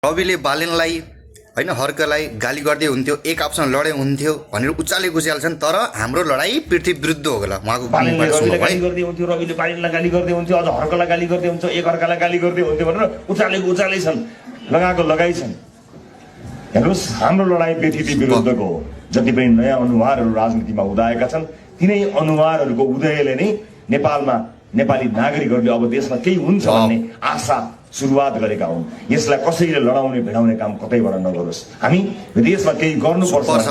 रविले बालेनलाई हैन हर्कलाई गाली गर्दै हुन्थ्यो, एक आपसँग लडाई हुन्थ्यो भनेर उचालेको उचाल्छन्। तर हाम्रो लडाई पृथ्वी विरुद्ध हो होला। उहाँको रविले गाली गर्दै हुन्थ्यो, रविले बालेनलाई गाली गर्दै हुन्थ्यो, अझ हर्कलाई गाली गर्दै हुन्छ, एक अर्कालाई गाली गर्दै हुन्थ्यो भनेर उचालेको उचालै छन्, लगाएको लगाइ छन्। हेर्नुहोस्, हाम्रो लडाई पृथ्वी विरुद्धको हो। जति पनि नयाँ अनुहारहरू राजनीतिमा उदाएका छन्, तिनै अनुहारहरूको उदयले नै नेपालमा नेपाली नागरिकहरूले अब देशमा केही हुन्छ भन्ने आशा सुरुवात गरेका हुन्। यसलाई कसैले लडाउने भिडाउने काम कतैबाट नगरोस्। हामी विदेशमा केही गर्नुपर्छ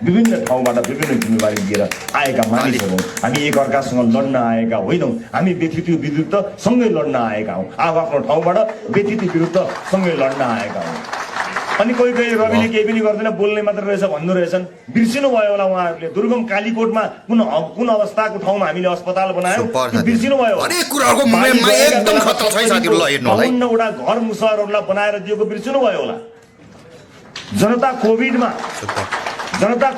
विभिन्न ठाउँबाट विभिन्न जिम्मेवारी लिएर आएका मानिसहरू। हामी एक अर्कासँग लड्न आएका होइनौँ, हामी व्यक्तित्व विरुद्ध सँगै लड्न आएका हौँ। आफ्नो ठाउँबाट व्यक्तित्व विरुद्ध सँगै लड्न आएका हौँ। अनि कोही कोही रविले केही पनि गर्दैन, बोल्ने मात्र रहेछ भन्नु रहेछन्। बिर्सिनु भयो होला उहाँहरूले। दुर्गम कालीकोटमा कुन अवस्थाको ठाउँमा हामीले अस्पताल बनायौँ, बिर्सिनु भयो। 52वटा घर मुसहरहरूलाई बनाएर दिएको बिर्सिनु भयो होला। जनता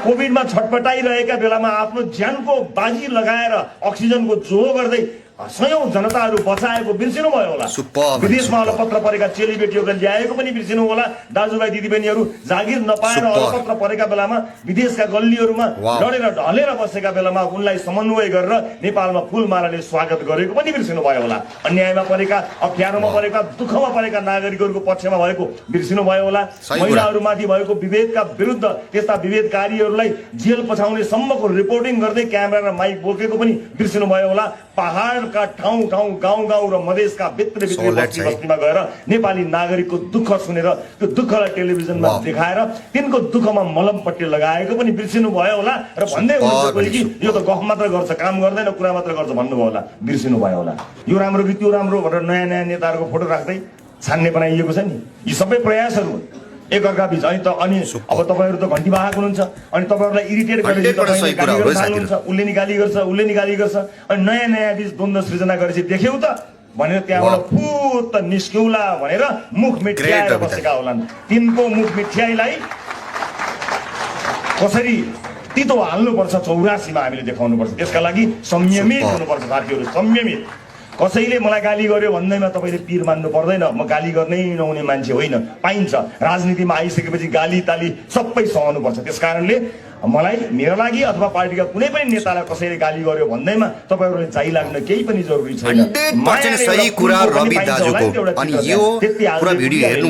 कोभिडमा छटपटाइरहेका बेलामा आफ्नो ज्यानको बाजी लगाएर अक्सिजनको जोहो गर्दै सयौं जनताहरू बचाएको बिर्सिनु भयो होला। विदेशमा अलपत्र परेका चेलीबेटीहरूलाई ल्याएको पनि बिर्सिनु होला। दाजुभाइ दिदीबहिनीहरू जागिर नपाएर अलपत्र परेका बेलामा विदेशका गल्लीहरूमा लडेर ढलेर बसेका बेलामा उनलाई समन्वय गरेर नेपालमा फूलमालाले स्वागत गरेको पनि बिर्सिनु भयो होला। अन्यायमा परेका, अप्ठ्यारोमा परेका, दुःखमा परेका नागरिकहरूको पक्षमा भएको बिर्सिनु भयो होला। महिलाहरूमाथि भएको विभेदका विरुद्ध त्यस्ता विभेदकारीहरूलाई जेल पछाउने सम्मको रिपोर्टिङ गर्दै क्यामेरा र माइक बोकेको पनि बिर्सिनु भयो होला। पहाडका ठाउँ गाउँ र मधेसका भित्री बस्तीमा गएर नेपाली नागरिकको दुःख सुनेर त्यो दुःखलाई टेलिभिजनमा देखाएर तिनको दुःखमा मलमपट्टि लगाएको पनि बिर्सिनु भयो होला। र भन्दै हुनुहुन्छ कि यो त गफ मात्र गर्छ, काम गर्दैन, कुरा मात्र गर्छ भन्नुभयो होला। बिर्सिनु भयो होला। यो राम्रो कि त्यो राम्रो भनेर नयाँ नयाँ नेताहरूको फोटो राख्दै छान्ने बनाइएको छ नि। यी सबै प्रयासहरू एक अर्का बीच। अनि अब तपाईँहरू त घन्टी बाहक हुनुहुन्छ, अनि तपाईँहरूलाई इरिटेट गर्नुहुन्छ। उसले नि गाली गर्छ, उसले नि गाली गर्छ, अनि नयाँ नयाँ बीच द्वन्द्व सृजना गरेपछि देख्यौ त भनेर त्यहाँबाट फुत निस्क्यौला भनेर मुख मिठ्याएर बसेका होलान्। तिनको मुख मिठ्याइलाई कसरी तितो हाल्नुपर्छ 84मा हामीले देखाउनुपर्छ। त्यसका लागि संयमित हुनुपर्छ साथीहरू, संयमित। कसैले मलाई गाली गर्यो भन्दैमा तपाईँले पीर मान्नु पर्दैन। म गाली गर्नै नहुने मान्छे होइन, पाइन्छ। राजनीतिमा आइसकेपछि गाली ताली सबै सहनुपर्छ। त्यस कारणले मलाई, मेरो लागि अथवा पार्टीका कुनै पनि नेतालाई कसैले गाली गर्यो भन्दैमा तपाईँहरूले चाहिँ लाग्न केही पनि जरुरी छैन। 100% सही कुरा रवि दाजुको। अनि यो पुरा भिडियो हेर्नु